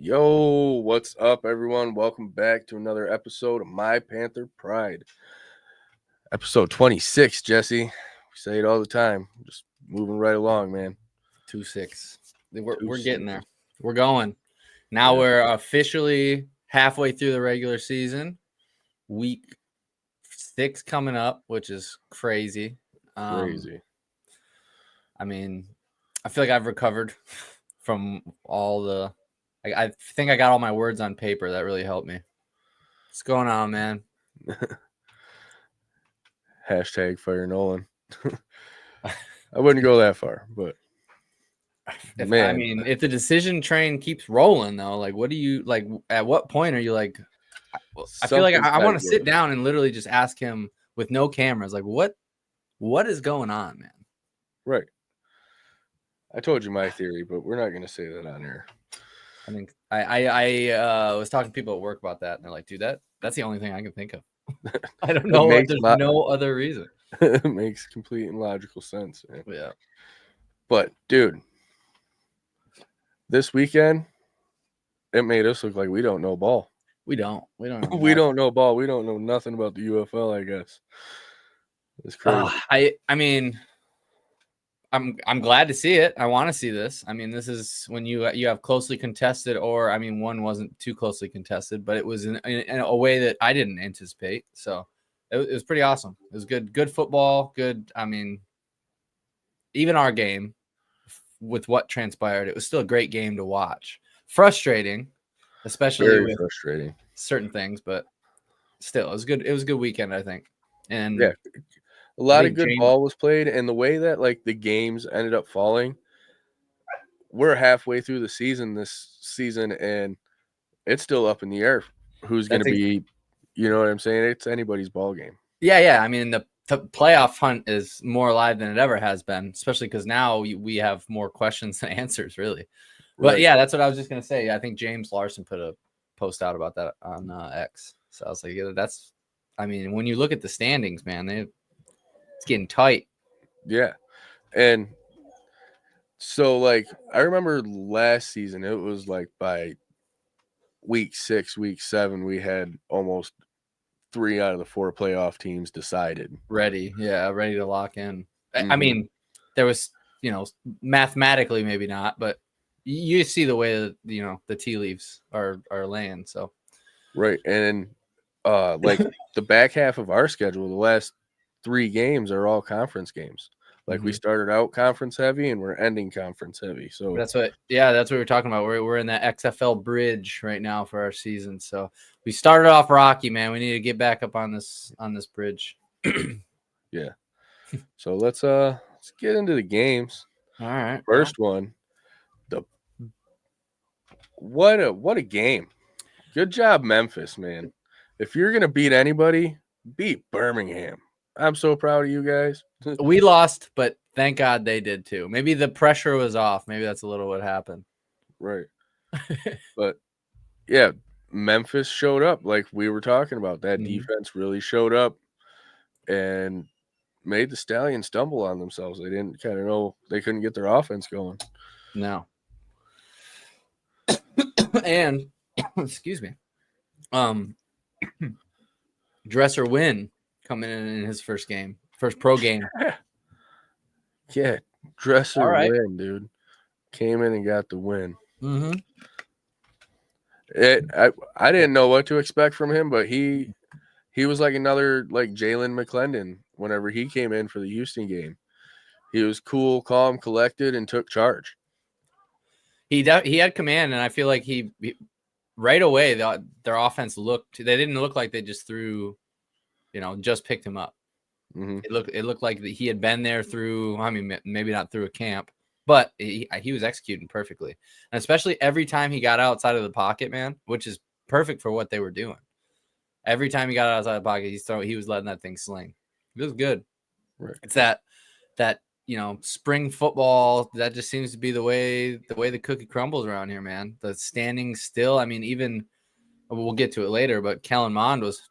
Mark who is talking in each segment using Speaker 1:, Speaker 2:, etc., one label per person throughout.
Speaker 1: Yo, what's up, everyone? Welcome back to another episode of My Panther Pride. Episode 26, Jesse. We say it all the time. Just moving right along, man.
Speaker 2: 2-6. We're
Speaker 1: 2-6.
Speaker 2: getting there. We're going. Now we're officially halfway through the regular season. Week 6 coming up, which is crazy.
Speaker 1: Crazy.
Speaker 2: I mean, I feel like I've recovered from all the. I think I got all my words on paper. That really helped me. What's going on, man?
Speaker 1: Hashtag Fire Nolan. I wouldn't go that far, but
Speaker 2: if the decision train keeps rolling, though, like, what do you like? At what point are you like? I feel like I want to sit down and literally just ask him with no cameras, like, what is going on, man?
Speaker 1: Right. I told you my theory, but we're not going to say that on air.
Speaker 2: I think I was talking to people at work about that, and they're like, dude, that's the only thing I can think of. I don't know. There's no other reason.
Speaker 1: It makes complete and logical sense, man.
Speaker 2: Yeah.
Speaker 1: But, dude, this weekend, it made us look like we don't know ball.
Speaker 2: We don't know.
Speaker 1: We don't know ball. We don't know nothing about the UFL, I guess. It's crazy.
Speaker 2: I mean, I'm glad to see it. I want to see this. I mean, this is when you have closely contested, or I mean, one wasn't too closely contested, but it was in a way that I didn't anticipate. So it was pretty awesome. It was good football. Good. I mean, even our game, with what transpired, it was still a great game to watch. Frustrating, especially with
Speaker 1: frustrating
Speaker 2: certain things, but still, it was good. It was a good weekend, I think. And
Speaker 1: yeah. A lot of good ball was played, and the way that like the games ended up falling, we're halfway through the season this season, and it's still up in the air who's going to be, you know what I'm saying? It's anybody's ball game.
Speaker 2: Yeah. I mean, the playoff hunt is more alive than it ever has been, especially because now we have more questions than answers, really. But right. Yeah, that's what I was just going to say. I think James Larson put a post out about that on X. So I was like, yeah, I mean, when you look at the standings, man, it's getting tight.
Speaker 1: Yeah. And so, like, I remember last season, it was like by week 6, week 7, we had almost 3 out of the 4 playoff teams decided.
Speaker 2: Ready to lock in. Mm-hmm. I mean, there was, mathematically maybe not, but you see the way that, the tea leaves are laying. So,
Speaker 1: right. And like the back half of our schedule, the last 3 games are all conference games. Like we started out conference heavy and we're ending conference heavy. So
Speaker 2: that's what we're talking about. We're in that XFL bridge right now for our season. So we started off rocky, man. We need to get back up on this bridge.
Speaker 1: Yeah. So let's get into the games.
Speaker 2: All right.
Speaker 1: First one. What a game. Good job, Memphis, man. If you're gonna beat anybody, beat Birmingham. I'm so proud of you guys.
Speaker 2: We lost, but thank God they did too. Maybe the pressure was off. Maybe that's a little what happened.
Speaker 1: Right. But yeah, Memphis showed up like we were talking about. That defense really showed up and made the Stallions stumble on themselves. They didn't kind of know they couldn't get their offense going.
Speaker 2: No. And excuse me. Dresser Wynn coming in his first pro game.
Speaker 1: Yeah, Dresser Wynn, dude, came in and got the win.
Speaker 2: Mm-hmm.
Speaker 1: I didn't know what to expect from him, but he was like another like Jalen McClendon whenever he came in for the Houston game. He was cool, calm, collected, and took charge.
Speaker 2: He had command, and I feel like he right away their offense they didn't look like they just threw, just picked him up.
Speaker 1: Mm-hmm.
Speaker 2: It looked like he had been there through, I mean, maybe not through a camp, but he was executing perfectly. And especially every time he got outside of the pocket, man, which is perfect for what they were doing. Every time he got outside the pocket, he was letting that thing sling. It was good.
Speaker 1: Right.
Speaker 2: It's that spring football, that just seems to be the way the cookie crumbles around here, man. The standing still, I mean, even we'll get to it later, but Kellen Mond was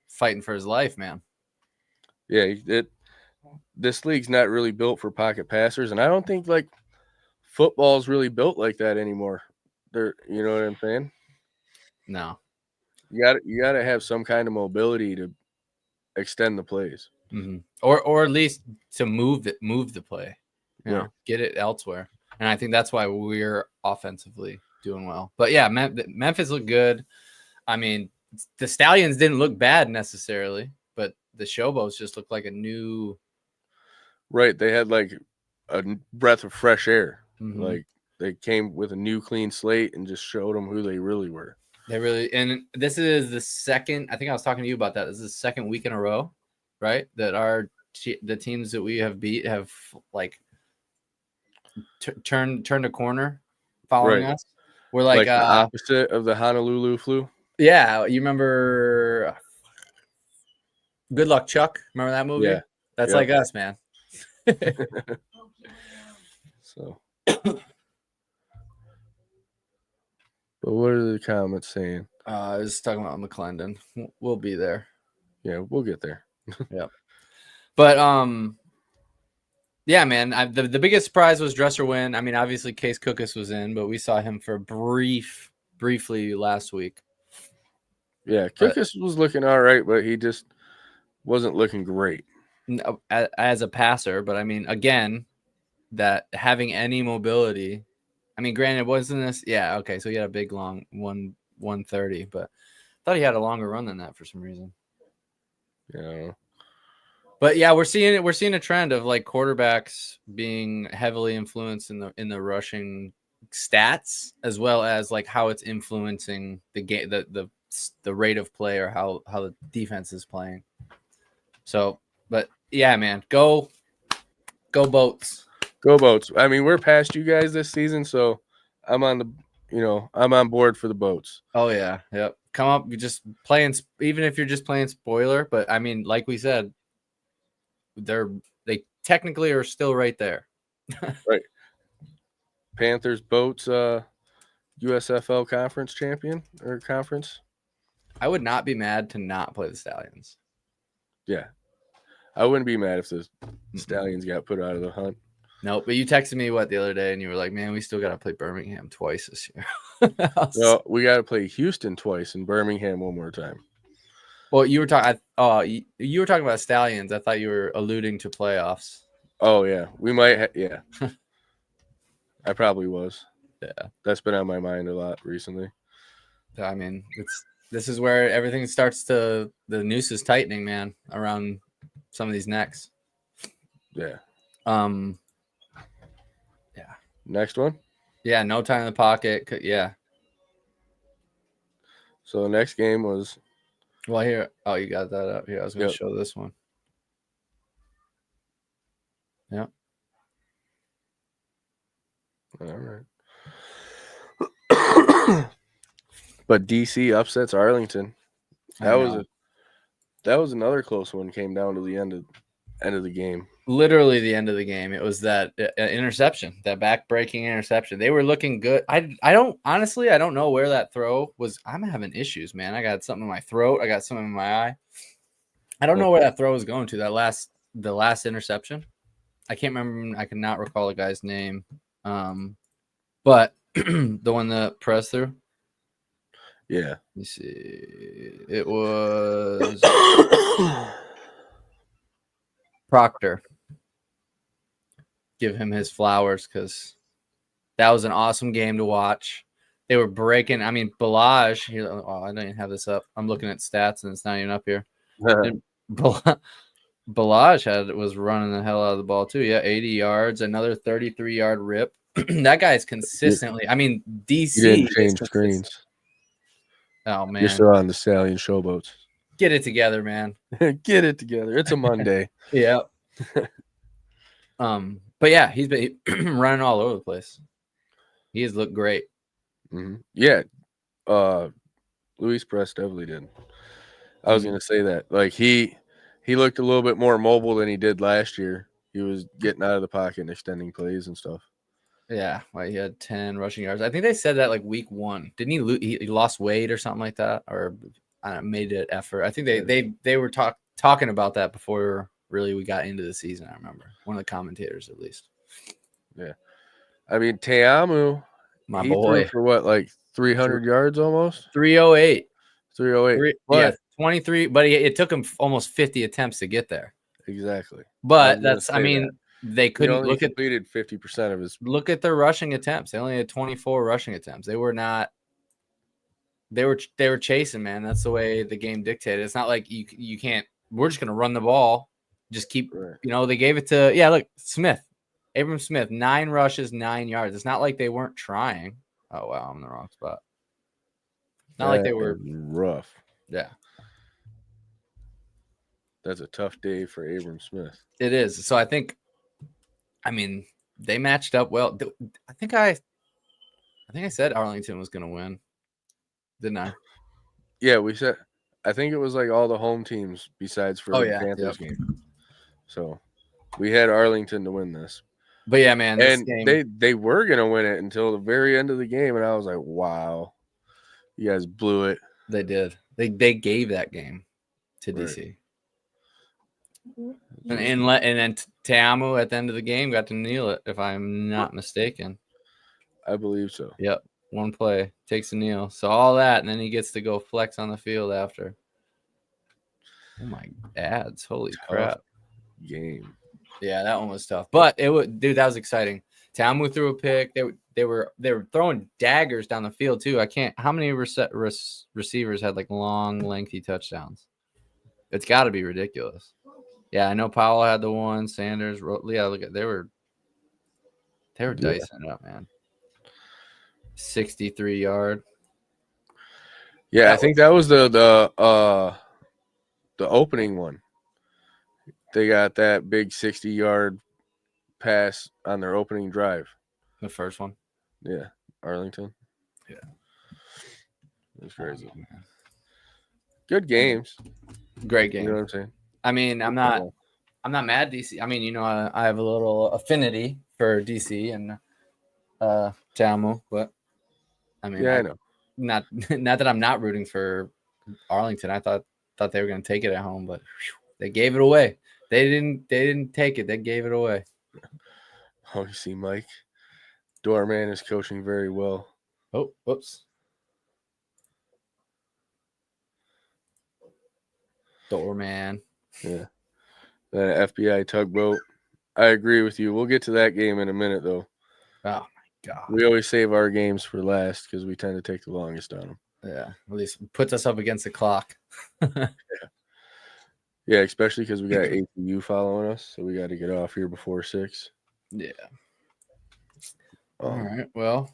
Speaker 2: fighting for his life, man.
Speaker 1: Yeah, this league's not really built for pocket passers, and I don't think like football's really built like that anymore. You know what I'm saying?
Speaker 2: No.
Speaker 1: You gotta have some kind of mobility to extend the plays,
Speaker 2: or at least to move the play, get it elsewhere. And I think that's why we're offensively doing well. But yeah, Memphis looked good. I mean, the Stallions didn't look bad necessarily, but the Showboats just looked like a new.
Speaker 1: Right, they had like a breath of fresh air. Like they came with a new clean slate and just showed them who they really were.
Speaker 2: They really, and this is the second. I think I was talking to you about that. This is the second week in a row, right? That the teams that we have beat have like turned a corner following us. We're like
Speaker 1: the opposite of the Honolulu flu.
Speaker 2: Yeah, you remember Good Luck Chuck? Remember that movie?
Speaker 1: Yeah,
Speaker 2: that's like us, man.
Speaker 1: So, but what are the comments saying?
Speaker 2: I was talking about McClendon. We'll be there.
Speaker 1: Yeah, we'll get there.
Speaker 2: Yeah, but yeah, man. The biggest surprise was Dresser win. I mean, obviously Case Cookus was in, but we saw him for briefly last week.
Speaker 1: Yeah, Cookus was looking all right, but he just wasn't looking great
Speaker 2: as a passer. But I mean, again, that having any mobility. I mean, granted, wasn't this? Yeah, okay. So he had a big long 130, but I thought he had a longer run than that for some reason.
Speaker 1: Yeah.
Speaker 2: But yeah, we're seeing a trend of like quarterbacks being heavily influenced in the rushing stats, as well as like how it's influencing the game, the rate of play, or how the defense is playing. So, but yeah, man, go Boats.
Speaker 1: Go Boats. I mean, we're past you guys this season, so I'm on board for the Boats.
Speaker 2: Oh yeah, yep. Come up, you just playing, even if you're just playing spoiler. But I mean, like we said, they technically are still right there.
Speaker 1: Right. Panthers Boats USFL conference champion or conference.
Speaker 2: I would not be mad to not play the Stallions.
Speaker 1: Yeah. I wouldn't be mad if the Stallions got put out of the hunt.
Speaker 2: No, but you texted me the other day and you were like, man, we still got to play Birmingham twice this year.
Speaker 1: Well, we got to play Houston twice and Birmingham one more time.
Speaker 2: Well, you were talking. You were talking about Stallions. I thought you were alluding to playoffs.
Speaker 1: Oh yeah, we might. Yeah, I probably was.
Speaker 2: Yeah,
Speaker 1: that's been on my mind a lot recently.
Speaker 2: I mean, this is where everything starts to the noose is tightening, man, around some of these necks.
Speaker 1: Yeah.
Speaker 2: Yeah.
Speaker 1: Next one.
Speaker 2: Yeah, no time in the pocket. Yeah.
Speaker 1: So the next game was.
Speaker 2: Well, here. Oh, you got that up here. I was going to show this one. Yeah.
Speaker 1: All right. But DC upsets Arlington. That was another close one. Came down to the end of the game.
Speaker 2: Literally the end of the game. It was that interception, that back-breaking interception. They were looking good. I don't know where that throw was. I'm having issues, man. I got something in my throat. I got something in my eye. I don't know where that throw was going to. The last interception. I can't remember. I cannot recall the guy's name. But the one that pressed through.
Speaker 1: Yeah.
Speaker 2: Let me see. It was Proctor. Give him his flowers because that was an awesome game to watch. They were breaking. I mean, Balaj. I don't even have this up. I'm looking at stats and it's not even up here. Balaj was running the hell out of the ball too. Yeah, 80 yards, another 33-yard rip. That guy's consistently. I mean, DC.
Speaker 1: You didn't change screens.
Speaker 2: Oh man,
Speaker 1: you're still on the Stallion Showboats.
Speaker 2: Get it together, man.
Speaker 1: Get it together. It's a Monday.
Speaker 2: Yeah. But yeah, he's been running all over the place. He has looked great.
Speaker 1: Mm-hmm. Yeah. Luis Prestevely did. I was gonna say that. Like he looked a little bit more mobile than he did last year. He was getting out of the pocket and extending plays and stuff.
Speaker 2: Yeah, he had 10 rushing yards. I think they said that like week 1. Didn't he lost weight or something like that, or made an effort? I think they were talking about that before really we got into the season. I remember one of the commentators at least.
Speaker 1: Yeah, I mean Teamu
Speaker 2: My
Speaker 1: he
Speaker 2: boy.
Speaker 1: threw for what, like 300 yards almost?
Speaker 2: 308.
Speaker 1: 308.
Speaker 2: Yeah, 23. But it took him almost 50 attempts to get there.
Speaker 1: Exactly.
Speaker 2: But they
Speaker 1: He
Speaker 2: couldn't
Speaker 1: only completed 50% of his.
Speaker 2: Look at their rushing attempts. They only had 24 rushing attempts. They were not. They were chasing, man. That's the way the game dictated. It's not like you can't. We're just gonna run the ball. Just keep.
Speaker 1: Right.
Speaker 2: They gave it to look, Smith, Abram Smith, 9 rushes, 9 yards. It's not like they weren't trying. Oh wow, I'm in the wrong spot. Not like they were
Speaker 1: rough.
Speaker 2: Yeah.
Speaker 1: That's a tough day for Abram Smith.
Speaker 2: It is. So I mean, they matched up well. I think I said Arlington was going to win, didn't I?
Speaker 1: Yeah, we said. I think it was like all the home teams besides for the Panthers game. So we had Arlington to win this.
Speaker 2: But yeah, man, this
Speaker 1: game, they were going to win it until the very end of the game, and I was like, wow, you guys blew it.
Speaker 2: They did. They gave that game to DC. And then Ta'amu at the end of the game got to kneel it, if I'm not mistaken.
Speaker 1: I believe so.
Speaker 2: Yep. One play, takes a kneel. So all that, and then he gets to go flex on the field after. Oh my ads. Holy crap.
Speaker 1: Game.
Speaker 2: Yeah, that one was tough. But that was exciting. Ta'amu threw a pick. They were throwing daggers down the field too. How many receivers had like long, lengthy touchdowns? It's got to be ridiculous. Yeah, I know Powell had the one. Sanders, look at they were dicing it up, man. 63-yard.
Speaker 1: Yeah, I think that was the opening one. They got that big 60-yard pass on their opening drive.
Speaker 2: The first one.
Speaker 1: Yeah, Arlington.
Speaker 2: Yeah,
Speaker 1: it's crazy. Oh, good games.
Speaker 2: Great game.
Speaker 1: You know what I'm saying?
Speaker 2: I mean, I'm not mad DC. I mean, I have a little affinity for DC and Ta'amu, but I mean,
Speaker 1: I know.
Speaker 2: Not that I'm not rooting for Arlington. I thought they were going to take it at home, but they gave it away. They didn't take it. They gave it away.
Speaker 1: Oh, you see, Mike Doorman is coaching very well.
Speaker 2: Oh, whoops. Doorman.
Speaker 1: Yeah. That FBI tugboat. I agree with you. We'll get to that game in a minute, though.
Speaker 2: Oh, my God.
Speaker 1: We always save our games for last because we tend to take the longest on them.
Speaker 2: Yeah. At least puts us up against the clock.
Speaker 1: Yeah, especially because we got ATU following us, so we got to get off here before 6.
Speaker 2: Yeah. All right. Well,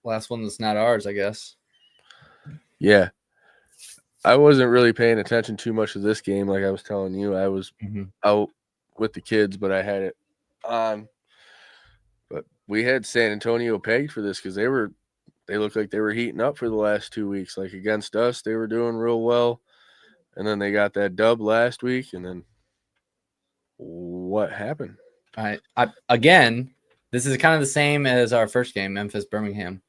Speaker 2: last one that's not ours, I guess.
Speaker 1: Yeah. I wasn't really paying attention too much to this game. Like I was telling you, I was out with the kids, but I had it on. But we had San Antonio pegged for this because they looked like they were heating up for the last 2 weeks. Like against us, they were doing real well. And then they got that dub last week. And then what happened?
Speaker 2: Again, this is kind of the same as our first game, Memphis-Birmingham.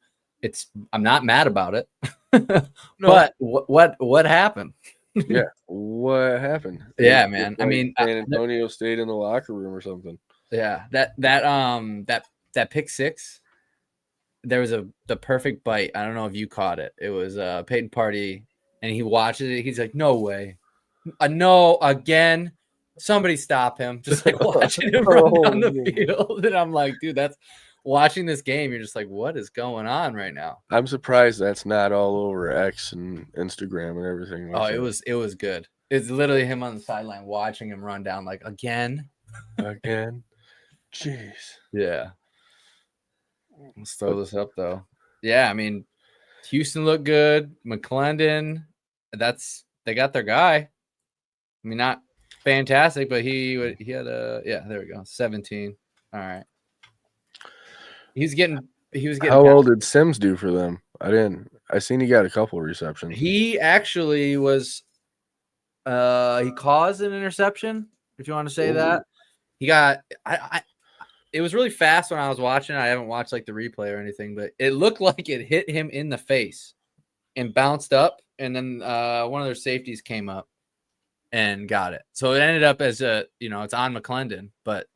Speaker 2: I'm not mad about it. No. But what happened?
Speaker 1: Yeah, what happened?
Speaker 2: Yeah, man. I mean,
Speaker 1: San Antonio stayed in the locker room or something.
Speaker 2: Yeah, that pick six. There was the perfect bite. I don't know if you caught it. It was Peyton Party, and he watches it. He's like, "No way, no again." Somebody stop him! Just like watching him run down the field, and I'm like, dude, that's. Watching this game, you're just like, what is going on right now?
Speaker 1: I'm surprised that's not all over X and Instagram and everything.
Speaker 2: Like it was good. It's literally him on the sideline watching him run down like again.
Speaker 1: Jeez.
Speaker 2: Yeah. Let's throw this up though. Yeah, I mean, Houston looked good. McClendon, they got their guy. I mean, not fantastic, but he had there we go, 17. All right. He was getting.
Speaker 1: How old did Sims do for them? I seen he got a couple of receptions.
Speaker 2: He actually was. He caused an interception, if you want to say that. He got. It was really fast when I was watching. I haven't watched like the replay or anything, but it looked like it hit him in the face and bounced up, and then one of their safeties came up. and got it. So it ended up as it's on McClendon, but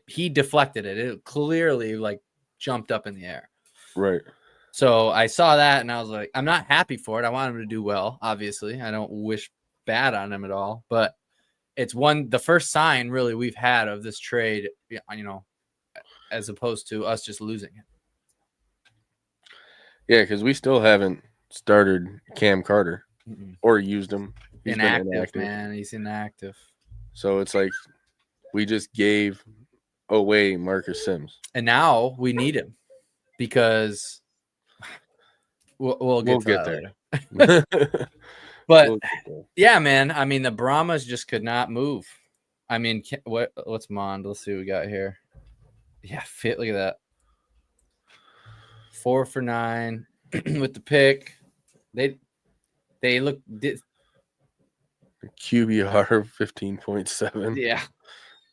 Speaker 2: he deflected it. It clearly like jumped up in the air.
Speaker 1: Right.
Speaker 2: So I saw that and I was like, I'm not happy for it. I want him to do well. Obviously, I don't wish bad on him at all, but it's the first sign really we've had of this trade, as opposed to us just losing it.
Speaker 1: Yeah, because we still haven't started Cam Carter or used him.
Speaker 2: He's been inactive, man. He's inactive.
Speaker 1: So it's like we just gave away Marcus Sims.
Speaker 2: And now we need him because we'll get there. But yeah, man. I mean, the Brahmas just could not move. I mean, what's Mond? Let's see what we got here. Yeah, look at that. 4 for 9 with the pick. They look
Speaker 1: QBR 15.7.
Speaker 2: Yeah,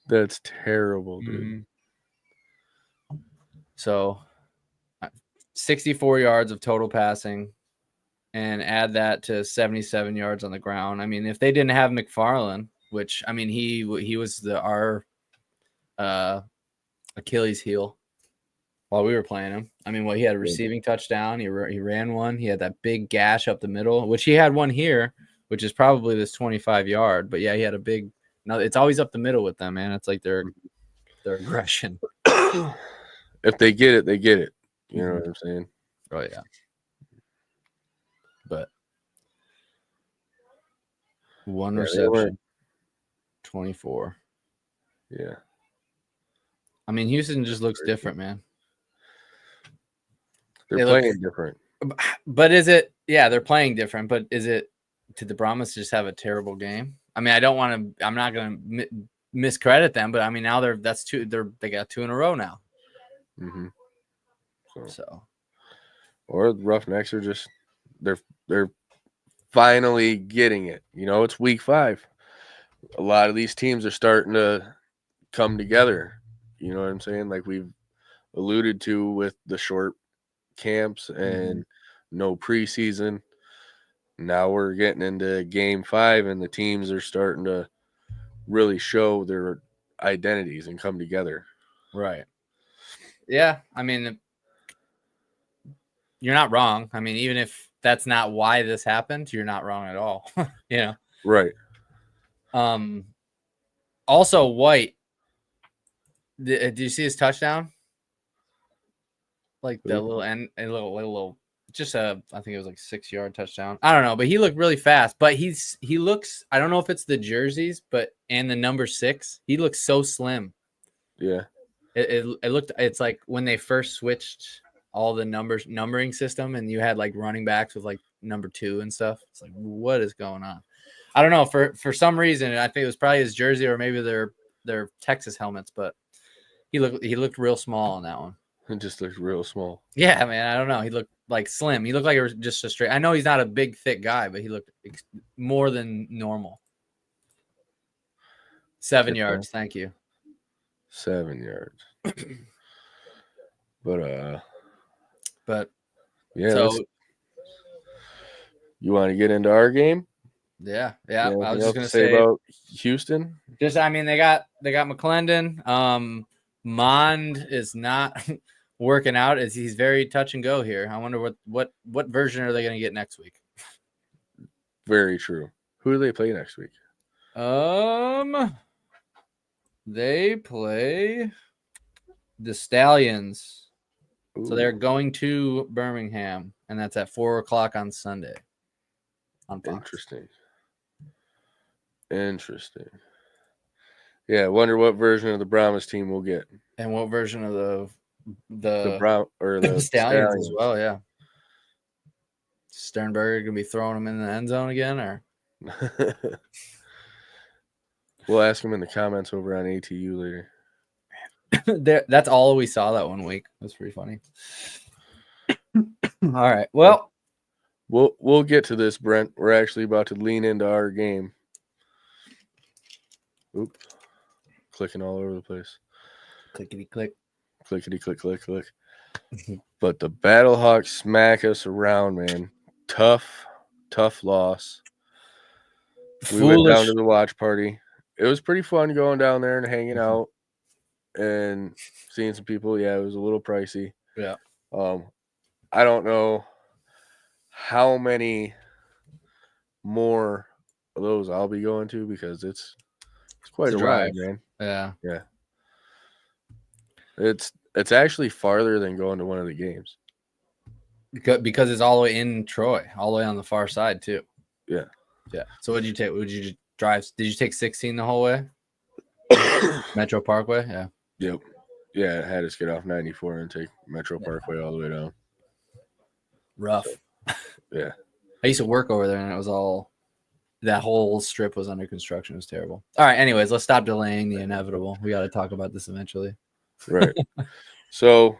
Speaker 1: that's terrible, dude.
Speaker 2: Mm-hmm. So 64 yards of total passing, and add that to 77 yards on the ground. I mean, if they didn't have McFarland, which I mean he was our Achilles heel while we were playing him. I mean, he had a receiving touchdown. He ran one. He had that big gash up the middle, which he had one here, which is probably this 25-yard. But yeah, he had a big. No, it's always up the middle with them, man. It's like their aggression.
Speaker 1: If they get it, they get it. You know what I'm saying?
Speaker 2: Oh yeah. But one reception, 24.
Speaker 1: Yeah.
Speaker 2: I mean, Houston just looks different, man.
Speaker 1: They're playing different.
Speaker 2: But is it? Yeah, they're playing different. But is it? Did the Brahmas just have a terrible game? I mean, I don't want to. I'm not going to miscredit them, but I mean, now that's two. They got 2 in a row now.
Speaker 1: Mm-hmm.
Speaker 2: So,
Speaker 1: or the Roughnecks are just they're finally getting it. It's week 5. A lot of these teams are starting to come together. You know what I'm saying? Like we've alluded to with the short camps and no preseason. Now we're getting into game 5 and the teams are starting to really show their identities and come together.
Speaker 2: Right. Yeah. I mean, you're not wrong. I mean, even if that's not why this happened, you're not wrong at all.
Speaker 1: Right.
Speaker 2: Also, White. Did you see his touchdown? Like the little, just I think it was like 6-yard touchdown. I don't know, but he looked really fast. But he looks. I don't know if it's the jerseys, and the number 6. He looks so slim.
Speaker 1: Yeah.
Speaker 2: It looked. It's like when they first switched all the numbering system, and you had like running backs with like number 2 and stuff. It's like, what is going on? I don't know. For some reason, I think it was probably his jersey or maybe their Texas helmets, but he looked real small on that one.
Speaker 1: It just looked real small.
Speaker 2: Yeah, man. I don't know. He looked like slim. He looked like it was just a straight. I know he's not a big, thick guy, but he looked more than normal. 7 yards. Thank you.
Speaker 1: 7 yards. But yeah.
Speaker 2: So
Speaker 1: you want to get into our game?
Speaker 2: Yeah. I was just gonna say
Speaker 1: about Houston.
Speaker 2: Just, I mean, they got McClendon. Mond is not working out, as he's very touch and go here. I wonder what version are they going to get next week?
Speaker 1: Very true. Who do they play next week?
Speaker 2: They play the Stallions. Ooh. So they're going to Birmingham, and that's at 4:00 on Sunday. On Fox.
Speaker 1: Interesting. Yeah, I wonder what version of the Brahmas team we'll get,
Speaker 2: and what version of the
Speaker 1: Brown or the
Speaker 2: Stallions as well. Yeah, Sternberger gonna be throwing them in the end zone again, or
Speaker 1: we'll ask him in the comments over on ATU later.
Speaker 2: That's all we saw that one week. That's pretty funny. All right, well,
Speaker 1: we'll get to this, Brent. We're actually about to lean into our game. Oops. Clicking all over the place.
Speaker 2: Clickety click.
Speaker 1: Clickety click click click. But the Battlehawks smack us around, man. Tough loss. We went down to the watch party. It was pretty fun going down there and hanging out and seeing some people. Yeah, it was a little pricey.
Speaker 2: Yeah.
Speaker 1: I don't know how many more of those I'll be going to because it's quite a ride, man.
Speaker 2: Yeah.
Speaker 1: Yeah. It's actually farther than going to one of the games.
Speaker 2: Because it's all the way in Troy, all the way on the far side too.
Speaker 1: Yeah.
Speaker 2: Yeah. So what did you take? Would you drive? Did you take 16 the whole way? Metro Parkway? Yeah.
Speaker 1: Yep. Yeah, I had us get off 94 and take Metro Parkway all the way down.
Speaker 2: Rough.
Speaker 1: Yeah.
Speaker 2: I used to work over there and it was all, that whole strip was under construction. It was terrible. All right. Anyways, let's stop delaying the inevitable. We got to talk about this eventually.
Speaker 1: Right. So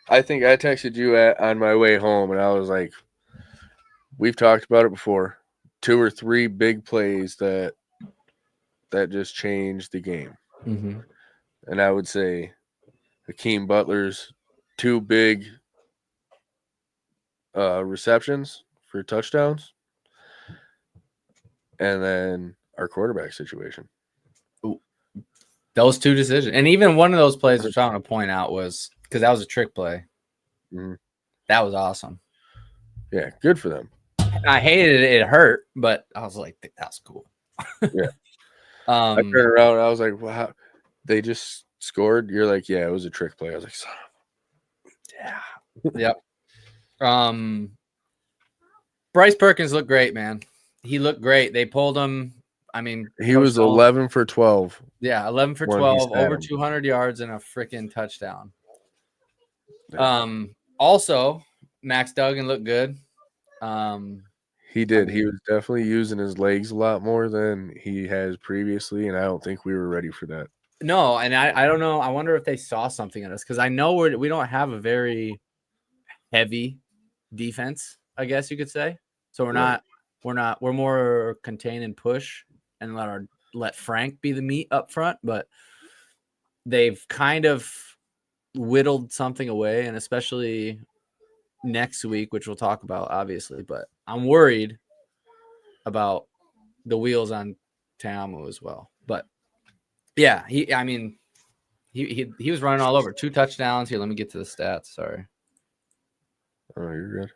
Speaker 1: I think I texted you on my way home and I was like, we've talked about it before. 2 or 3 big plays that just changed the game.
Speaker 2: Mm-hmm.
Speaker 1: And I would say Hakeem Butler's 2 big receptions for touchdowns, and then our quarterback situation.
Speaker 2: Ooh. Those 2 decisions. And even one of those plays which I want to point out was because that was a trick play.
Speaker 1: Mm-hmm.
Speaker 2: That was awesome.
Speaker 1: Yeah, good for them.
Speaker 2: I hated it. It hurt, but I was like, that's cool.
Speaker 1: Yeah. I turned around and I was like, wow, they just scored. You're like, yeah, it was a trick play. I was like, son of
Speaker 2: a... yeah. Yep. Bryce Perkins looked great, man. He looked great. They pulled him. I mean,
Speaker 1: he was 11 for 12.
Speaker 2: Yeah, 11 for 12, over 200 yards and a freaking touchdown. Yeah. Also, Max Duggan looked good.
Speaker 1: He did. He was definitely using his legs a lot more than he has previously, and I don't think we were ready for that.
Speaker 2: No, and I don't know. I wonder if they saw something in us because I know we don't have a very heavy defense, I guess you could say. So we're more contain and push and let Frank be the meat up front, but they've kind of whittled something away, and especially next week, which we'll talk about obviously, but I'm worried about the wheels on Ta'amu as well. But yeah, he was running all over. 2 touchdowns. Here, let me get to the stats. Sorry.
Speaker 1: Oh, you're good.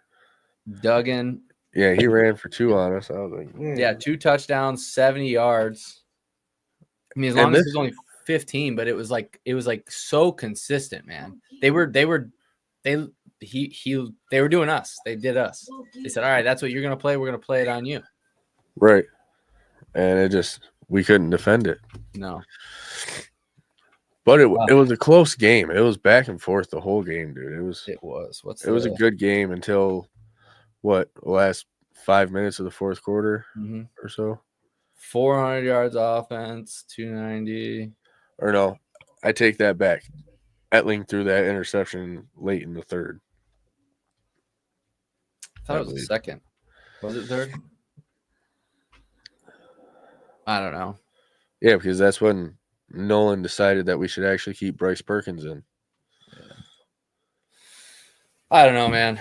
Speaker 2: Duggan.
Speaker 1: Yeah, he ran for 2 on us. I was like,
Speaker 2: yeah, 2 touchdowns, 70 yards. I mean, as long as it was only 15, but it was like so consistent, man. They were doing us. They did us. They said, all right, that's what you're gonna play. We're gonna play it on you.
Speaker 1: Right. And we couldn't defend it.
Speaker 2: No.
Speaker 1: But it was a close game. It was back and forth the whole game, dude. It was a good game until the last 5 minutes of the fourth quarter or so.
Speaker 2: 400 yards offense, 290.
Speaker 1: Or no, I take that back. Etling threw that interception late in the third.
Speaker 2: I thought it was the second. Was it third? I don't know.
Speaker 1: Yeah, because that's when Nolan decided that we should actually keep Bryce Perkins in.
Speaker 2: Yeah. I don't know, man.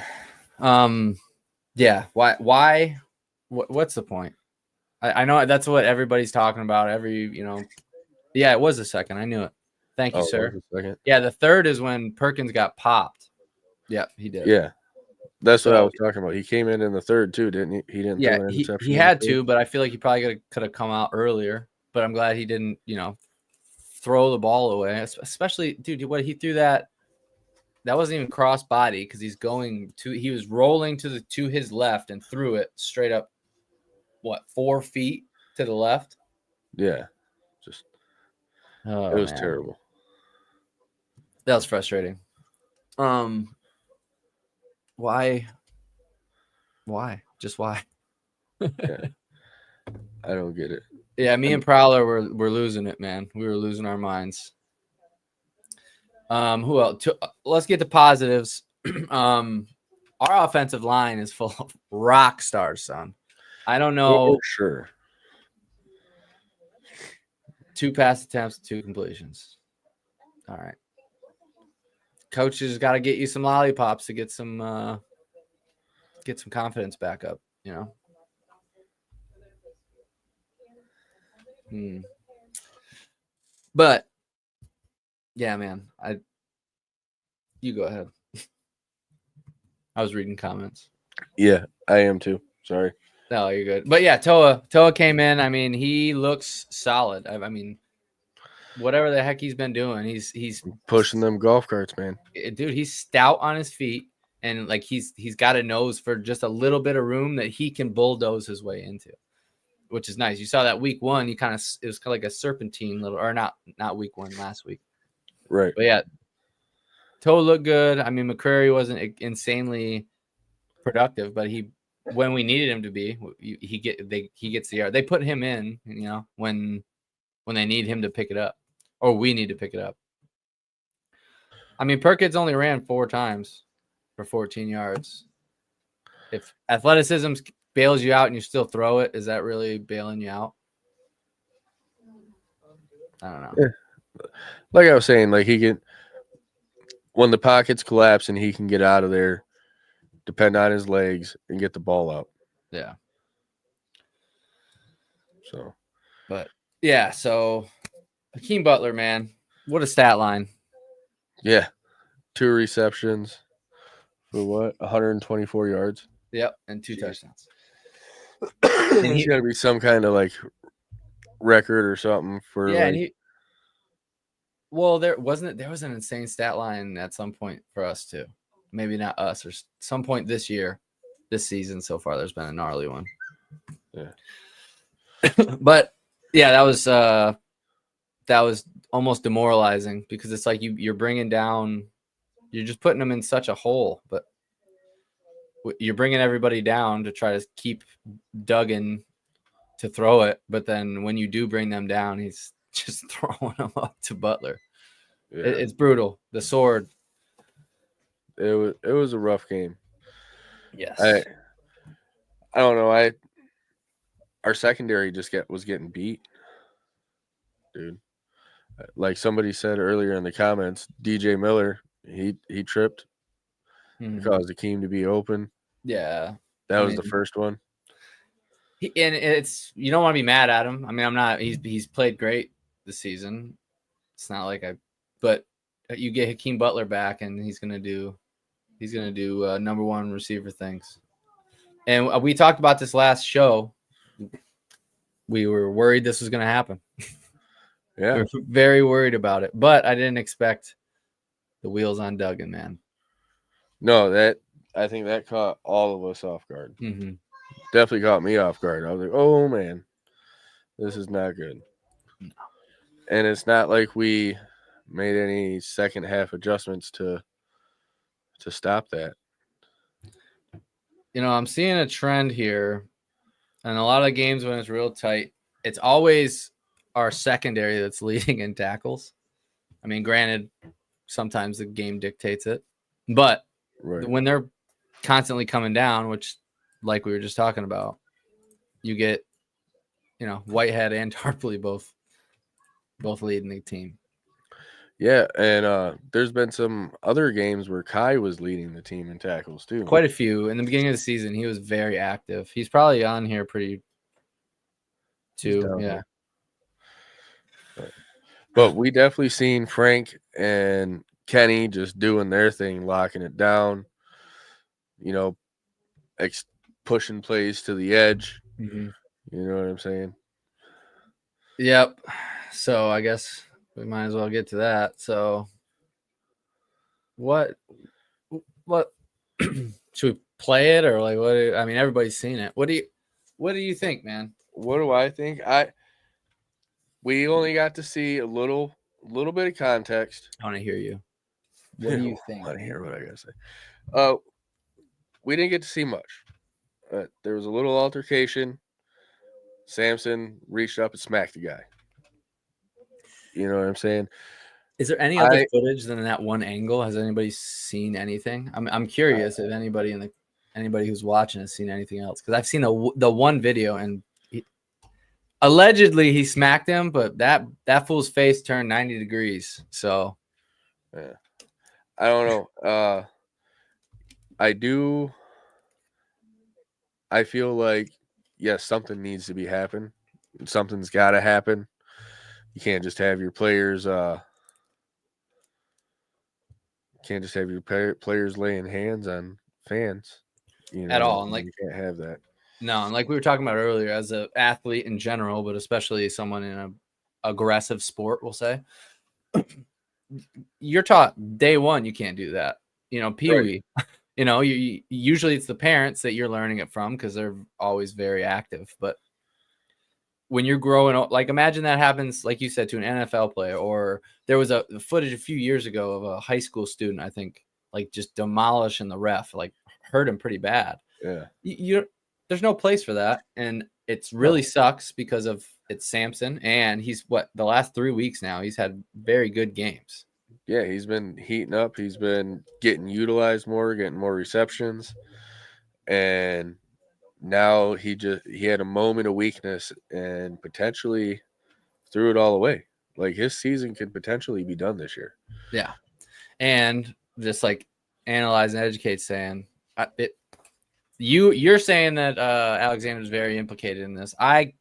Speaker 2: Yeah. Why? What's the point? I know that's what everybody's talking about. Yeah, it was the second. I knew it. Thank you, sir.
Speaker 1: Second?
Speaker 2: Yeah, the third is when Perkins got popped. Yep, he did.
Speaker 1: Yeah. That's what I was talking about. He came in the third too, didn't he? He didn't.
Speaker 2: Yeah, he had to, but I feel like he probably could have come out earlier. But I'm glad he didn't, throw the ball away. Especially, dude, what he threw that wasn't even cross body because he was rolling to his left and threw it straight up. 4 feet to the left?
Speaker 1: Yeah, it was terrible.
Speaker 2: That was frustrating. Why? Just why?
Speaker 1: Yeah. I don't get it.
Speaker 2: Yeah, me and Prowler were losing it, man. We were losing our minds. Who else? Let's get to positives. Our offensive line is full of rock stars, son. I don't know.
Speaker 1: For sure.
Speaker 2: 2 pass attempts, 2 completions. All right. Coaches got to get you some lollipops to get some confidence back up, But yeah, man, you go ahead. I was reading comments.
Speaker 1: Yeah, I am too. Sorry.
Speaker 2: No, you're good. But yeah, Toa came in. I mean, he looks solid. I mean, whatever the heck he's been doing, he's
Speaker 1: pushing them golf carts, man.
Speaker 2: Dude, he's stout on his feet, and like he's got a nose for just a little bit of room that he can bulldoze his way into, which is nice. You saw that week one, it was kind of like a serpentine little, or not week one, last week.
Speaker 1: Right.
Speaker 2: But yeah, Toa looked good. I mean, McCrary wasn't insanely productive, but when we needed him to be, he gets the yard. They put him in, when they need him to pick it up, or we need to pick it up. I mean, Perkins only ran 4 times for 14 yards. If athleticism bails you out and you still throw it, is that really bailing you out? I don't know.
Speaker 1: Yeah. Like I was saying, like when the pockets collapse and he can get out of there, depend on his legs and get the ball out.
Speaker 2: Yeah.
Speaker 1: So.
Speaker 2: But yeah, so Hakeem Butler, man, what a stat line.
Speaker 1: Yeah. 2 receptions for what? 124 yards.
Speaker 2: Yep, and 2 touchdowns.
Speaker 1: He's got to be some kind of like record or something for.
Speaker 2: Yeah,
Speaker 1: like,
Speaker 2: there was an insane stat line at some point for us too. Maybe not us, or some point this season so far. There's been a gnarly one.
Speaker 1: Yeah.
Speaker 2: But yeah, that was almost demoralizing, because it's like you're bringing down, you're just putting them in such a hole, but you're bringing everybody down to try to keep Duggan to throw it. But then when you do bring them down, he's just throwing them up to Butler. Yeah. It's brutal. The sword.
Speaker 1: It was a rough game.
Speaker 2: Yes.
Speaker 1: I don't know. Our secondary was getting beat, dude. Like somebody said earlier in the comments, DJ Miller, he tripped, caused Hakeem to be open.
Speaker 2: Yeah,
Speaker 1: that was the first one.
Speaker 2: And it's, you don't want to be mad at him. I mean, I'm not. He's played great this season. It's not like but you get Hakeem Butler back, and he's gonna do number one receiver things. And we talked about this last show. We were worried this was gonna happen.
Speaker 1: Yeah,
Speaker 2: we were very worried about it, but I didn't expect the wheels on Duggan, man.
Speaker 1: No, I think that caught all of us off guard.
Speaker 2: Mm-hmm.
Speaker 1: Definitely caught me off guard. I was like, oh man, this is not good. No. And it's not like we made any second half adjustments to stop that.
Speaker 2: I'm seeing a trend here, and a lot of games when it's real tight, it's always our secondary that's leading in tackles. I mean, granted, sometimes the game dictates it, but when they're constantly coming down, which, like we were just talking about, you get, Whitehead and Tarpley both leading the team.
Speaker 1: Yeah, and there's been some other games where Kai was leading the team in tackles too.
Speaker 2: Quite a few. In the beginning of the season, he was very active. He's probably on here pretty too. Yeah.
Speaker 1: But we definitely seen Frank and Kenny just doing their thing, locking it down, pushing plays to the edge.
Speaker 2: Mm-hmm.
Speaker 1: You know what I'm saying?
Speaker 2: Yep. So I guess we might as well get to that. So what should we play it, or like what? I mean, everybody's seen it. What do you think, man?
Speaker 1: What do I think? We only got to see a little bit of context.
Speaker 2: I want to hear you. What do you think?
Speaker 1: I want to hear what I gotta say. We didn't get to see much. There was a little altercation. Samson reached up and smacked the guy. You know what I'm saying?
Speaker 2: Is there any other footage than that one angle? Has anybody seen anything? I'm curious if anybody who's watching has seen anything else, because I've seen the one video, and allegedly he smacked him, but that fool's face turned 90 degrees. So
Speaker 1: yeah. I don't know. I feel like, yes, something needs to be happening. Something's got to happen. You can't just have your players laying hands on fans,
Speaker 2: at all. And like,
Speaker 1: you can't have that.
Speaker 2: No, and like we were talking about earlier, as an athlete in general, but especially someone in an aggressive sport, we'll say, you're taught day one you can't do that. Pee-wee. Right. Usually it's the parents that you're learning it from because they're always very active. But when you're growing up, like imagine that happens, like you said, to an NFL player, or there was a footage a few years ago of a high school student, I think, like just demolishing the ref, like hurt him pretty bad.
Speaker 1: Yeah.
Speaker 2: There's no place for that. And it's really sucks because of it's Samson. And he's the last 3 weeks now, he's had very good games.
Speaker 1: Yeah, he's been heating up. He's been getting utilized more, getting more receptions. And now he had a moment of weakness and potentially threw it all away. Like his season could potentially be done this year.
Speaker 2: Yeah. And just like Analyze and Educate saying you're saying that Alexander's very implicated in this. I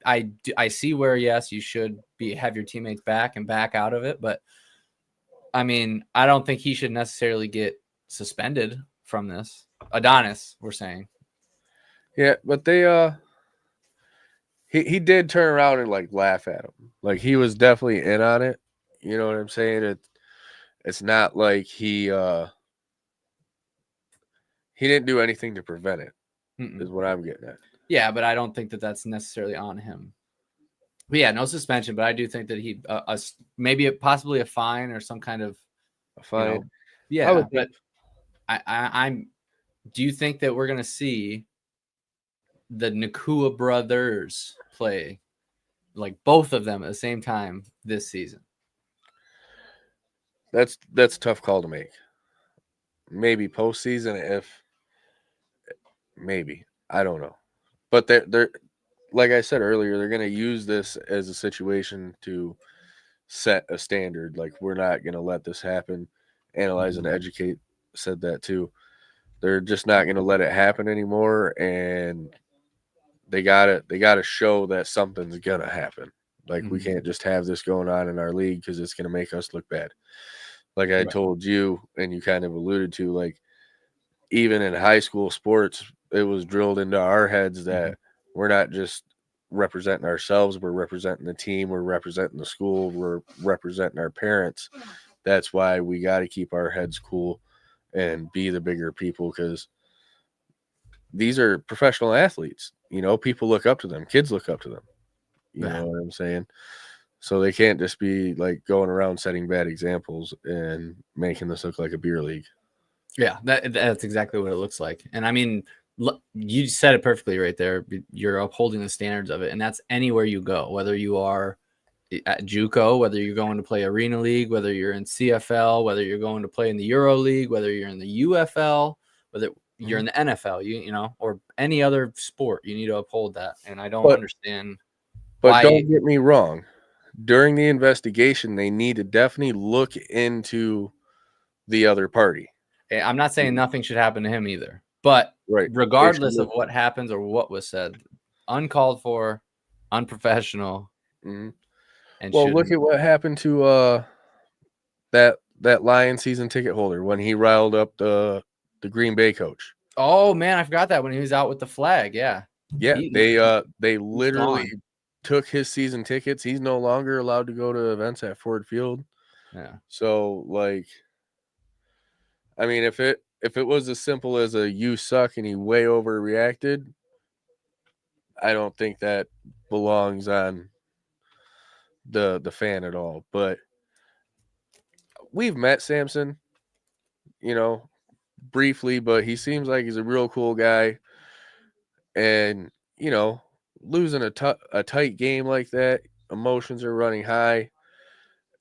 Speaker 2: see where, yes, you should have your teammates back and back out of it. But I mean, I don't think he should necessarily get suspended from this. Adonis, we're saying.
Speaker 1: Yeah, but they he did turn around and like laugh at him. Like he was definitely in on it. You know what I'm saying? It's not like he didn't do anything to prevent it. Is what I'm getting at.
Speaker 2: Yeah, but I don't think that that's necessarily on him. But yeah, no suspension, but I do think that he maybe possibly a fine or some kind of
Speaker 1: a fine.
Speaker 2: Yeah, but I'm. Do you think that we're gonna see the Nacua brothers play, like both of them at the same time this season?
Speaker 1: That's a tough call to make. Maybe postseason, maybe, I don't know, but they're like I said earlier, they're going to use this as a situation to set a standard. Like we're not going to let this happen. Analyze and Educate said that too. They're just not going to let it happen anymore, and they gotta show that something's gonna happen. Like we can't just have this going on in our league because it's gonna make us look bad. Like I told you, and you kind of alluded to, like even in high school sports, it was drilled into our heads that we're not just representing ourselves, we're representing the team, we're representing the school, we're representing our parents. That's why we got to keep our heads cool and be the bigger people, because these are professional athletes. People look up to them. Kids look up to them. You know what I'm saying? So they can't just be like going around setting bad examples and making this look like a beer league.
Speaker 2: Yeah, that's exactly what it looks like. And I mean, you said it perfectly right there. You're upholding the standards of it, and that's anywhere you go, whether you are at JUCO, whether you're going to play Arena League, whether you're in CFL, whether you're going to play in the Euro League, whether you're in the UFL, whether you're in the NFL, you know, or any other sport, you need to uphold that. And I don't understand.
Speaker 1: But don't get me wrong. During the investigation, they need to definitely look into the other party.
Speaker 2: I'm not saying nothing should happen to him either, but regardless of what happens or what was said, uncalled for, unprofessional.
Speaker 1: And look at what happened to that Lions season ticket holder when he riled up the Green Bay coach.
Speaker 2: Oh man, I forgot that when he was out with the flag. Yeah.
Speaker 1: They literally took his season tickets. He's no longer allowed to go to events at Ford Field.
Speaker 2: Yeah.
Speaker 1: So like, I mean, if it was as simple as a "you suck" and he way overreacted, I don't think that belongs on the fan at all. But we've met Samson, briefly, but he seems like he's a real cool guy. And, losing a tight game like that, emotions are running high.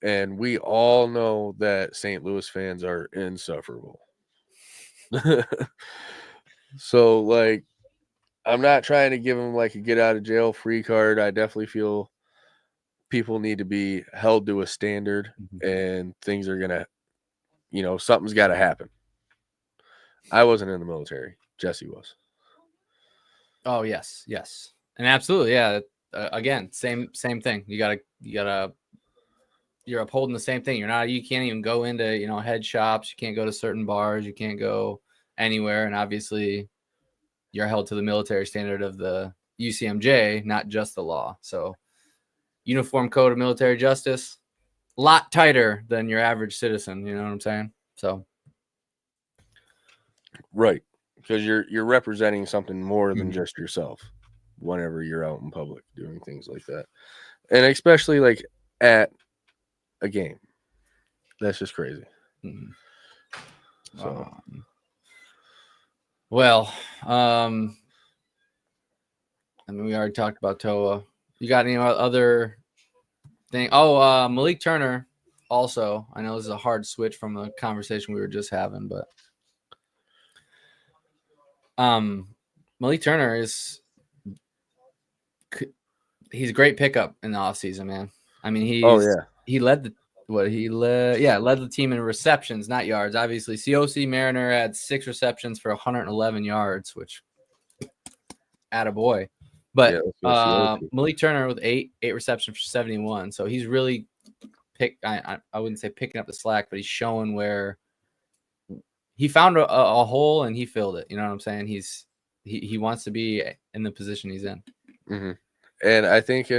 Speaker 1: And we all know that St. Louis fans are insufferable. So, like, I'm not trying to give him like a get out of jail free card. I definitely feel people need to be held to a standard, and things are going to, something's got to happen. I wasn't in the military. Jesse was.
Speaker 2: Oh, yes. And absolutely. Yeah. again, same thing. You're upholding the same thing. You can't even go into, head shops. You can't go to certain bars. You can't go anywhere. And obviously you're held to the military standard of the UCMJ, not just the law. So Uniform Code of Military Justice, a lot tighter than your average citizen. You know what I'm saying? So.
Speaker 1: Right. Because you're representing something more than just yourself whenever you're out in public doing things like that. And especially like at a game. That's just crazy.
Speaker 2: Mm-hmm.
Speaker 1: So
Speaker 2: we already talked about Toa. You got any other thing? Oh, Malik Turner also. I know this is a hard switch from the conversation we were just having, but Malik Turner he's a great pickup in the offseason, man. I mean, he led the team in receptions, not yards. Obviously, COC Mariner had 6 receptions for 111 yards, which attaboy. But Malik Turner with 8 receptions for 71. So he's really I wouldn't say picking up the slack, but he's showing where he found a hole and he filled it. You know what I'm saying? He wants to be in the position he's in.
Speaker 1: Mm-hmm. And I think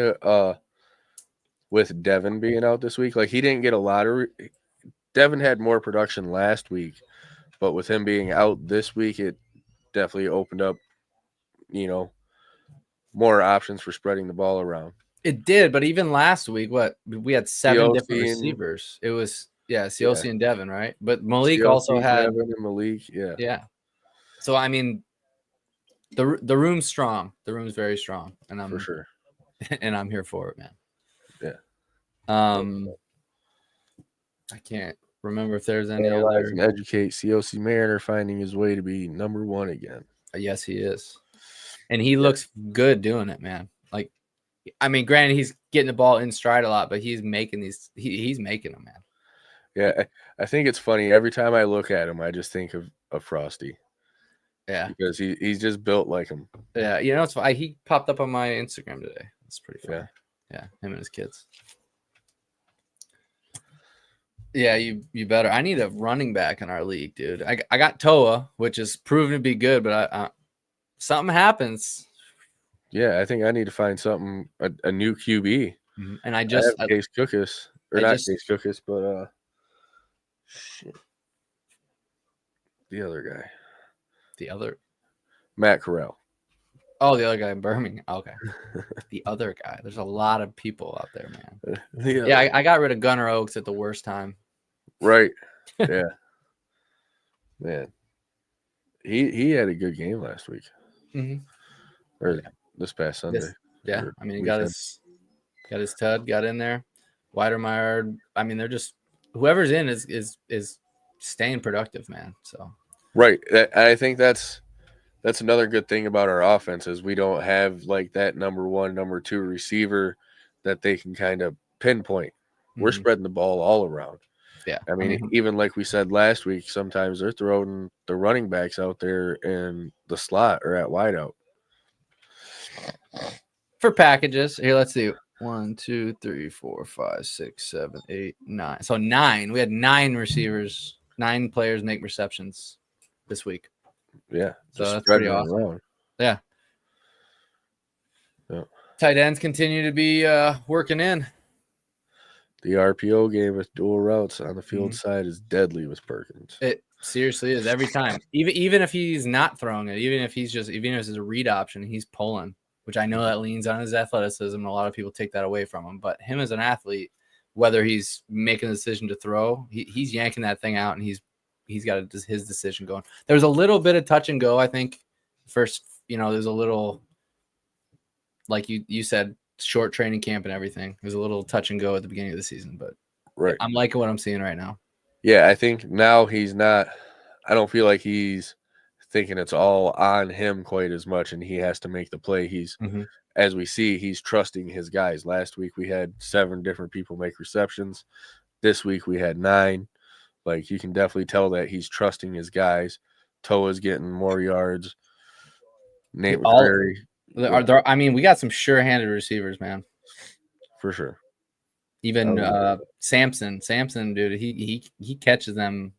Speaker 1: with Devin being out this week, like he didn't get a lot of Devin had more production last week, but with him being out this week, it definitely opened up, more options for spreading the ball around.
Speaker 2: It did, but even last week, we had 7 different receivers. It was COC and Devin, right? But Malik COC, also had
Speaker 1: Devin and Malik,
Speaker 2: yeah. So I mean, the room's strong. The room's very strong, and I'm
Speaker 1: for sure,
Speaker 2: and I'm here for it, man.
Speaker 1: Yeah.
Speaker 2: I can't remember if there's any other.
Speaker 1: And educate COC Mariner finding his way to be number 1 again.
Speaker 2: Yes, he is, and he looks good doing it, man. Like, I mean, granted, he's getting the ball in stride a lot, but he's making these. He's making them, man.
Speaker 1: Yeah, I think it's funny. Every time I look at him, I just think of Frosty.
Speaker 2: Yeah,
Speaker 1: because he's just built like him.
Speaker 2: Yeah, it's why he popped up on my Instagram today. It's pretty funny. Yeah, him and his kids. Yeah, you better. I need a running back in our league, dude. I got Toa, which is proven to be good, but something happens.
Speaker 1: Yeah, I think I need to find something a new QB.
Speaker 2: Mm-hmm. And I have
Speaker 1: Case Cookus, Case Cookus, but shit, the other guy.
Speaker 2: The other
Speaker 1: Matt Corral.
Speaker 2: Oh, the other guy in Birmingham. Okay. The other guy. There's a lot of people out there, man. Yeah, I got rid of Gunnar Oaks at the worst time.
Speaker 1: Right. Yeah. Man. He had a good game last week.
Speaker 2: Mm-hmm.
Speaker 1: Or this past Sunday.
Speaker 2: Yeah. I mean, he got his tud, got in there. Weidermeyer. I mean, they're just whoever's in is staying productive, man. So
Speaker 1: right. I think that's another good thing about our offense is we don't have like that number 1, number 2 receiver that they can kind of pinpoint. Mm-hmm. We're spreading the ball all around.
Speaker 2: Yeah.
Speaker 1: I mean, even like we said last week, sometimes they're throwing the running backs out there in the slot or at wideout.
Speaker 2: For packages, here, let's see. 1, 2, 3, 4, 5, 6, 7, 8, 9. So 9. We had 9 receivers, 9 players make receptions this week.
Speaker 1: Yeah.
Speaker 2: So that's pretty awesome.
Speaker 1: Around.
Speaker 2: Yeah. Tight ends continue to be working in.
Speaker 1: The RPO game with dual routes on the field side is deadly with Perkins.
Speaker 2: It seriously is every time. Even if he's not throwing it, even if it's a read option, he's pulling, which I know that leans on his athleticism, and a lot of people take that away from him. But him as an athlete, whether he's making a decision to throw, he's yanking that thing out, and he's got his decision going. There was a little bit of touch and go, I think. First, there's a little, like you said, short training camp and everything. There's a little touch and go at the beginning of the season, but
Speaker 1: right.
Speaker 2: I'm liking what I'm seeing right now.
Speaker 1: Yeah, I think now he's not. I don't feel like he's thinking it's all on him quite as much, and he has to make the play. He's, as we see, he's trusting his guys. Last week we had 7 different people make receptions. This week we had 9. Like, you can definitely tell that he's trusting his guys. Toa's getting more yards. Nate McCrary
Speaker 2: I mean, we got some sure-handed receivers, man.
Speaker 1: For sure.
Speaker 2: Even Samson, dude, he catches them.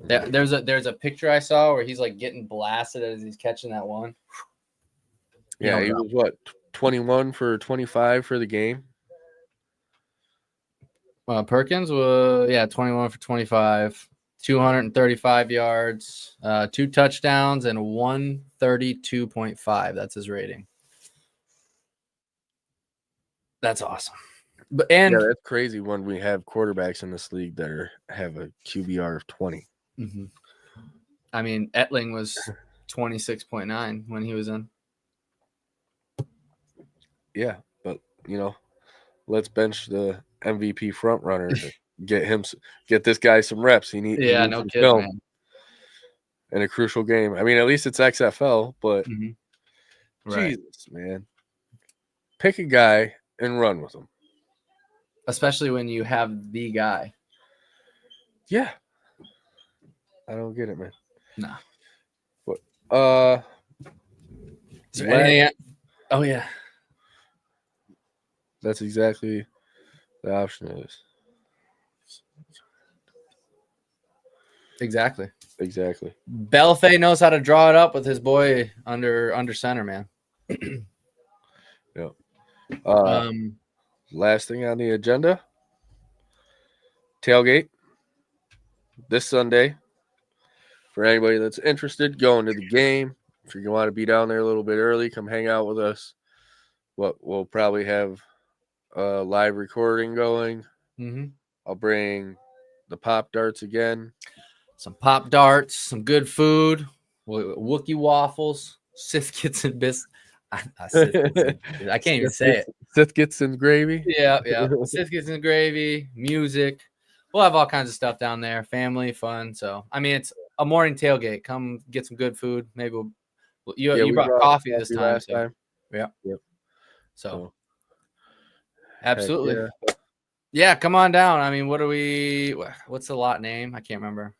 Speaker 2: There's a picture I saw where he's like getting blasted as he's catching that one.
Speaker 1: Yeah, he was what, 21 for 25 for the game.
Speaker 2: Perkins was 21 for 25, 235 yards, 2 touchdowns, and 132.5. That's his rating. That's awesome. But
Speaker 1: that's crazy when we have quarterbacks in this league that have a QBR of 20.
Speaker 2: Mm-hmm. I mean, Etling was 26.9 when he was in.
Speaker 1: Yeah, but let's bench the MVP front runner to get this guy some reps. He needs
Speaker 2: no kidding, man.
Speaker 1: In a crucial game. I mean, at least it's XFL, but
Speaker 2: Right.
Speaker 1: Jesus, man. Pick a guy and run with him.
Speaker 2: Especially when you have the guy.
Speaker 1: Yeah. I don't get it, man.
Speaker 2: No.
Speaker 1: What?
Speaker 2: Is there anything? Oh, yeah.
Speaker 1: That's exactly the option is.
Speaker 2: Exactly.
Speaker 1: Belfay
Speaker 2: knows how to draw it up with his boy under center, man.
Speaker 1: Yeah. Last thing on the agenda, tailgate this Sunday. For anybody that's interested, going to the game. If you want to be down there a little bit early, come hang out with us. We'll probably have a live recording going.
Speaker 2: Mm-hmm.
Speaker 1: I'll bring the Pop Darts again.
Speaker 2: Some Pop Darts, some good food, Wookie waffles, Sifkits and biscuits. I can't even say it.
Speaker 1: Sifkits and gravy.
Speaker 2: Yeah. Sifkits and gravy, music. We'll have all kinds of stuff down there. Family, fun. So, I mean, it's a morning tailgate. Come get some good food. Maybe you brought coffee this time. Yeah.
Speaker 1: Yep.
Speaker 2: So absolutely. Yeah, come on down. I mean, what's the lot name? I can't remember.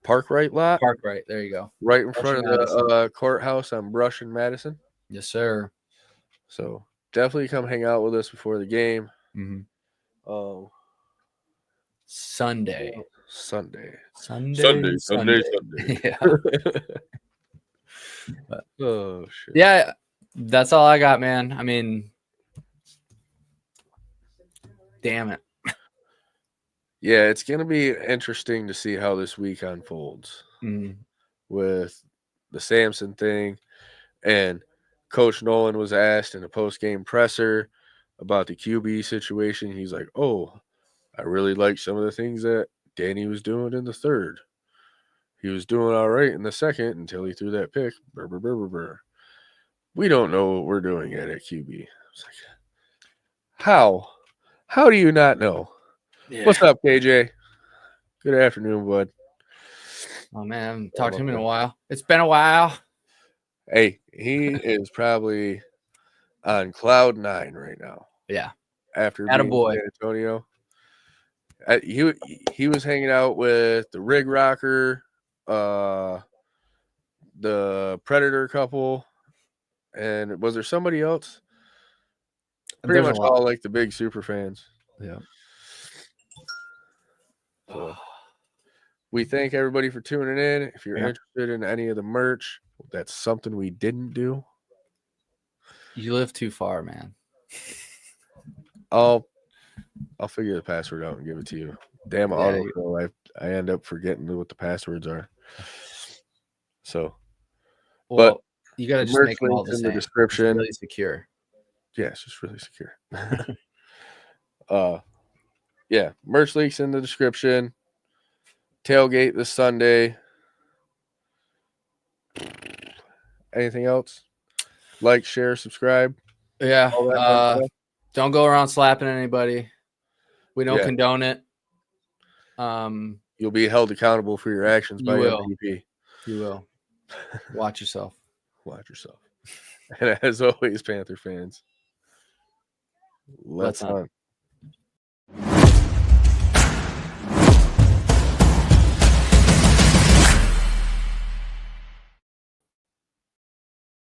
Speaker 1: Parkwright lot.
Speaker 2: Parkwright. There you go.
Speaker 1: Right in front of the courthouse on Brush and Madison.
Speaker 2: Yes, sir.
Speaker 1: So definitely come hang out with us before the game.
Speaker 2: Mm-hmm. Sunday. Yeah.
Speaker 1: Oh shit.
Speaker 2: Yeah, that's all I got, man. I mean, damn it.
Speaker 1: Yeah, it's gonna be interesting to see how this week unfolds with the Samson thing. And Coach Nolan was asked in a post-game presser about the QB situation. He's like, "Oh, I really like some of the things that Danny was doing in the third. He was doing all right in the second until he threw that pick. Burr, burr, burr, burr, burr. We don't know what we're doing at QB." It's like, how? How do you not know? Yeah. What's up, KJ? Good afternoon, bud.
Speaker 2: Oh, man, I haven't talked to him in a while. It's been a while.
Speaker 1: Hey, he is probably on cloud 9 right now.
Speaker 2: Yeah.
Speaker 1: After being in San Antonio. He was hanging out with the Rig Rocker, the Predator couple, and was there somebody else? Pretty much all like the big super fans.
Speaker 2: Yeah.
Speaker 1: So we thank everybody for tuning in. If you're interested in any of the merch, that's something we didn't do.
Speaker 2: You live too far, man.
Speaker 1: I'll figure the password out and give it to you. Damn autofill. I end up forgetting what the passwords are. So,
Speaker 2: but you got to just make them all
Speaker 1: in the description.
Speaker 2: It's really secure.
Speaker 1: Yeah, it's just really secure. Yeah, merch links in the description. Tailgate this Sunday. Anything else? Like, share, subscribe.
Speaker 2: Yeah. Don't go around slapping anybody. We don't condone it.
Speaker 1: You'll be held accountable for your actions by MVP.
Speaker 2: You will. Watch yourself.
Speaker 1: Watch yourself. And as always, Panther fans, let's hunt.